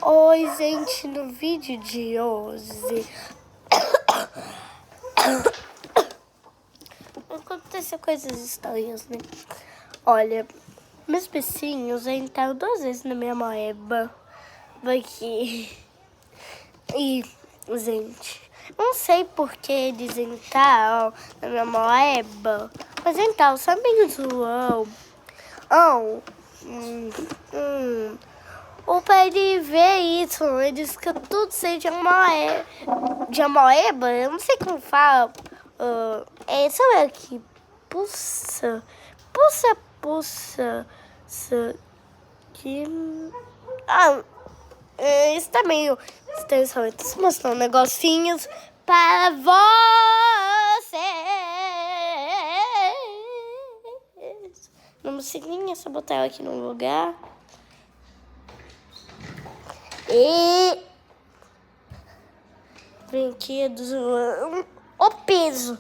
Oi, gente, no vídeo de hoje aconteceu coisas estranhas, né? Olha, meus vizinhos entraram 2 vezes na minha moeba aqui. E, gente, não sei por que eles entraram na minha moeba, mas entraram, sabe, João? O pai ele vê isso, ele diz que tudo seja de amoeba, eu não sei como fala. Sabe aqui? Puxa, que... Isso tá meio estranho. Tô mostrando negocinhos para vocês. Uma musiquinha, só botar ela aqui no lugar. E brinquedos, o peso.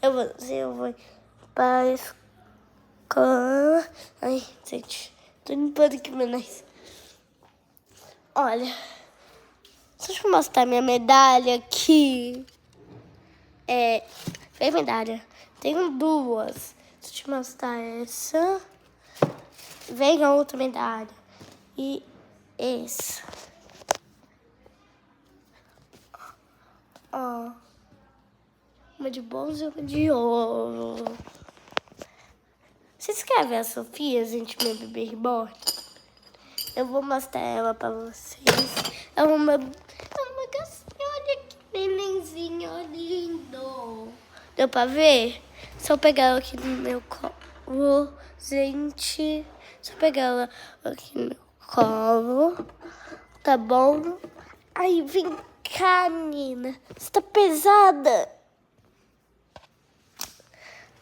Eu vou para a escola. Ai, gente, tô limpando aqui meu nariz. Olha, deixa eu mostrar minha medalha aqui. Tem medalha. Tenho 2. Deixa eu te mostrar essa. Vem a outra medalha. E essa. Ó. Uma de bronze e uma de ouro. Você escreve a Sofia, gente, minha bebê reborn? Eu vou mostrar ela pra vocês. É uma gacinha, olha que nenenzinho lindo. Deu pra ver? Se eu pegar ela aqui no meu colo, gente. Se eu pegar ela aqui no meu colo, tá bom? Aí, vem cá, Nina. Você tá pesada.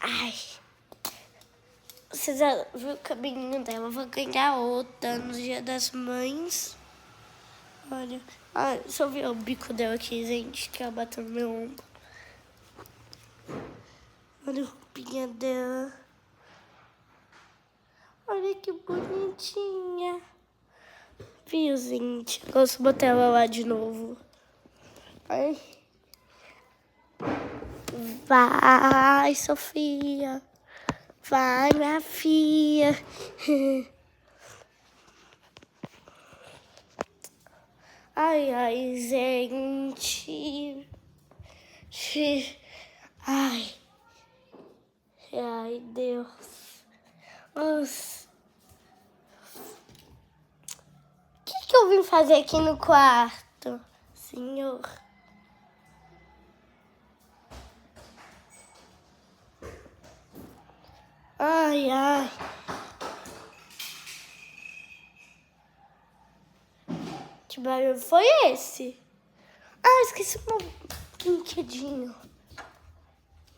Ai. Você já viu o cabelinho dela? Eu vou ganhar outra no Dia das Mães. Olha. Deixa eu ver o bico dela aqui, gente, que ela bateu no meu ombro. Olha a roupinha dela. Olha que bonitinha. Viu, gente? Agora eu botar ela lá de novo. Ai. Vai, Sofia. Vai, minha filha. Ai, gente. Ai, Deus. Nossa. O que eu vim fazer aqui no quarto, senhor? Ai. Que barulho foi esse? Esqueci o meu brinquedinho.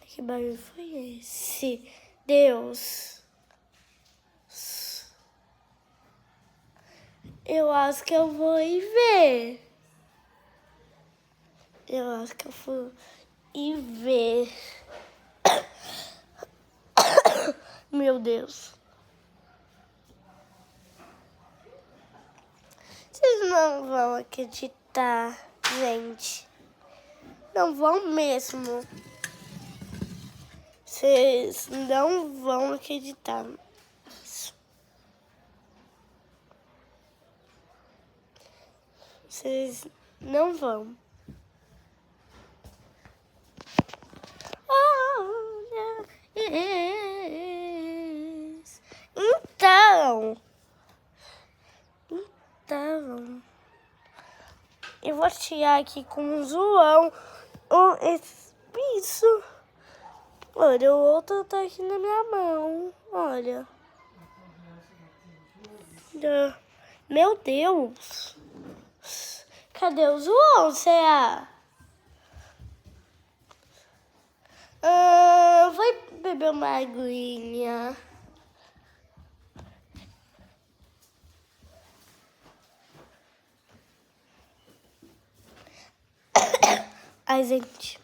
Que barulho foi esse? Deus. Eu acho que eu vou ir ver. Meu Deus. Vocês não vão acreditar, gente. Não vão mesmo. Vocês não vão acreditar. Vocês não vão. Olha isso. Então, eu vou tirar aqui com um João isso. Olha, o outro tá aqui na minha mão. Olha. Meu Deus. Cadê o João, será? Vai beber uma aguinha. Ai, gente.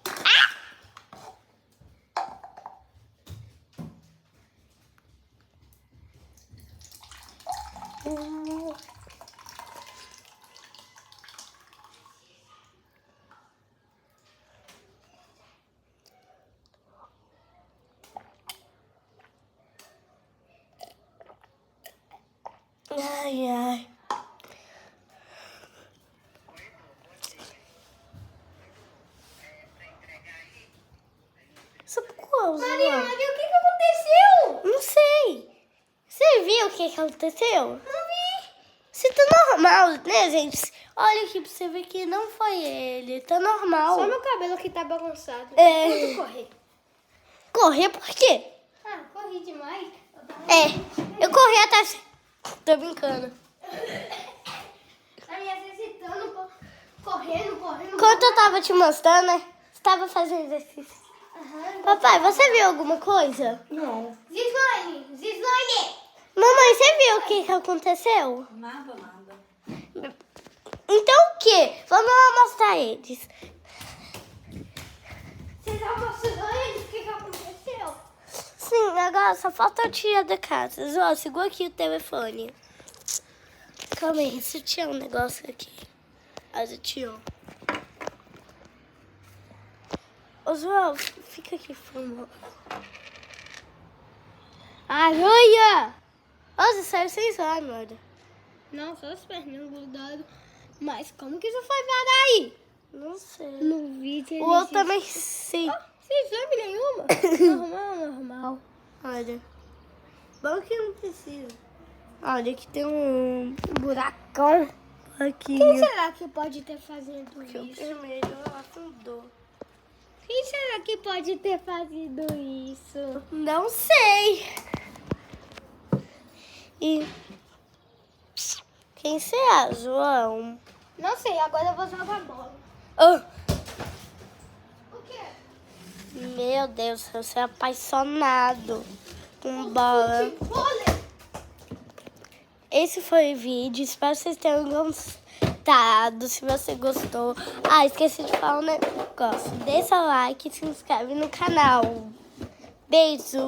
Ai, ai. Maria, o que aconteceu? Não sei. Você viu o que aconteceu? Não vi. Você tá normal, né, gente? Olha aqui pra você ver que não foi ele. Tá normal. Só meu cabelo que tá bagunçado. É. Vamos correr. Correr por quê? Ah, corri demais. Eu corri até... Tô brincando. A minha exercitando, correndo. Enquanto eu tava te mostrando, né? Você tava fazendo exercício. Aham. Papai, você viu alguma coisa? Não. Zislane. Mamãe, você viu o que aconteceu? Nada. Então o quê? Vamos lá mostrar eles. Você tá mostrando eles o que aconteceu? Sim, agora só falta a tia da casa. Ó, segura aqui o telefone. Calma aí, se tinha um negócio aqui. Tinha. Ô, João, fica aqui, por favor. Aranha! Você saiu sem slime, olha. Não, só as perninhas grudadas. Mas como que isso foi parar aí? Não sei. No vídeo. O outro também sim. Sem exame nenhuma? Normal. Olha. Bom que não precisa. Olha, aqui tem um buracão. Aqui. Quem será que pode ter fazendo Aqui o isso? vermelho afundou. Quem será que pode ter fazido isso? Não sei. E quem será, João? Não sei, agora eu vou jogar bola. Oh, O quê? meu Deus, você é apaixonado com bola. Vôlei. Esse foi o vídeo. Espero que vocês tenham gostado. Se você gostou. Esqueci de falar um negócio. Deixa o like e se inscreve no canal. Beijo.